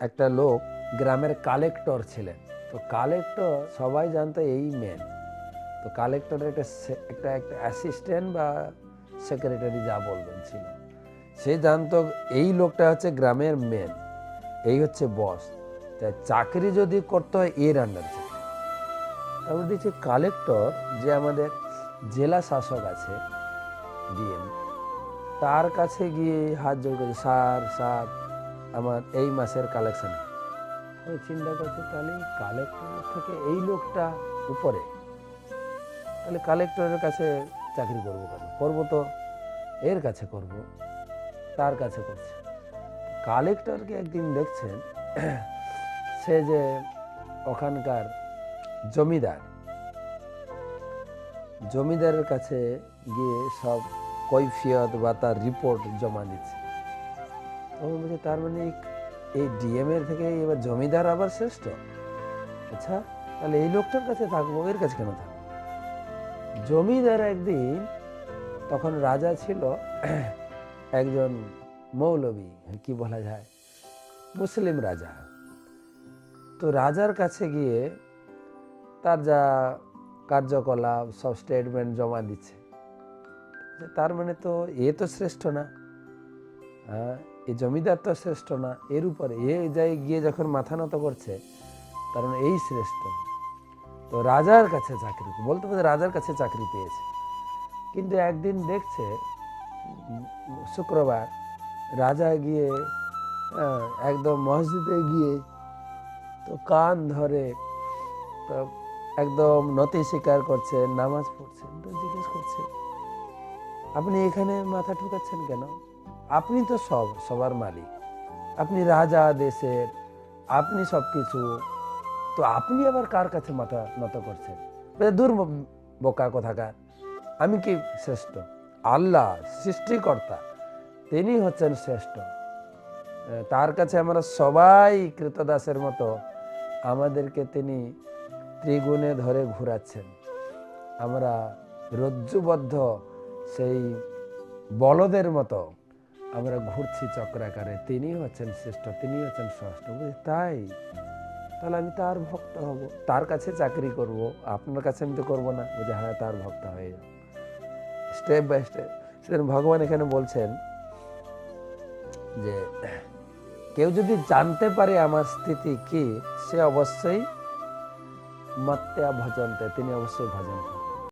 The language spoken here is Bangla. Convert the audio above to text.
একটা লোক গ্রামের কালেক্টর ছিলেন। তো কালেক্টর সবাই জানতো এই মেন। তো কালেক্টরের একটা একটা অ্যাসিস্ট্যান্ট বা সেক্রেটারি যা বলবেন ছিল, সে জানতো এই লোকটা হচ্ছে গ্রামের মেন, এই হচ্ছে বস। তাই চাকরি যদি করতে হয় এর আন্ডার চাকরি। তারপর দেখছি কালেক্টর যে আমাদের জেলা শাসক আছে, ডিএম, তার কাছে গিয়ে হাত জোড় করেছে, স্যার আমার এই মাসের কালেকশন। আমি চিন্তা করছি তাহলে কালেক্টরের থেকে এই লোকটা উপরে, তাহলে কালেক্টরের কাছে চাকরি করবো কেন? করবো তো এর কাছে করব, তার কাছে করছে। কালেক্টরকে একদিন দেখছেন সে যে ওখানকার জমিদারের কাছে গিয়ে সব কৈফিয়ত বা তার রিপোর্ট জমা দিচ্ছে। তখন বলছে তার মানে এই ডিএম এর থেকে এবার জমিদার আবার শ্রেষ্ঠ। আচ্ছা, তাহলে এই লোকটার কাছে থাকবো, এর কাছে কেন থাকবো? জমিদার একদিন, তখন রাজা ছিল একজন মৌলবী, কি বলা যায়, মুসলিম রাজা। তো রাজার কাছে গিয়ে তার যা কার্যকলাপ সব স্টেটমেন্ট জমা দিচ্ছে। তার মানে তো এ তো শ্রেষ্ঠ না, এই জমিদার তো শ্রেষ্ঠ না, এর উপরে এ যাই গিয়ে যখন মাথা নত করছে, তার মানে এই শ্রেষ্ঠ। তো রাজার কাছে চাকরি, বলতে বলতে রাজার কাছে চাকরি পেয়েছে। কিন্তু একদিন দেখছে শুক্রবার রাজা গিয়ে একদম মসজিদে গিয়ে তো কান ধরে, তো একদম নতি স্বীকার করছে, নামাজ পড়ছেন। তো জিজ্ঞেস করছে আপনি এখানে মাথা ঠুকাচ্ছেন কেন? আপনি তো সবার মালিক, আপনি রাজা দেশের, আপনি সবকিছু, তো আপনি আবার কার কাছে মাথা নত করছেন? দূর বোকা কোথাকার, আমি কি শ্রেষ্ঠ? আল্লাহ সৃষ্টিকর্তা, তিনি হচ্ছেন শ্রেষ্ঠ। তার কাছে আমরা সবাই কৃতদাসের মতো, আমাদেরকে তিনি ত্রিগুণে ধরে ঘুরাচ্ছেন। আমরা রজ্জুবদ্ধ সেই বলদের মতো আমরা ঘুরছি চক্রাকারে। তিনি হচ্ছেন শ্রেষ্ঠ, তিনি হচ্ছেন ষষ্ঠ। তাই তাহলে আমি তার ভক্ত হব, তার কাছে চাকরি করব, আপনার কাছে আমি তো করবো না। বলছে হ্যাঁ, তার ভক্ত হয়ে যাও, স্টেপ বাই স্টেপ। সেদিন ভগবান এখানে বলছেন যে কেউ যদি জানতে পারে আমার স্থিতি কি, সে অবশ্যই মত্তা ভজন্তে, তিনি অবশ্যই ভজন করেন।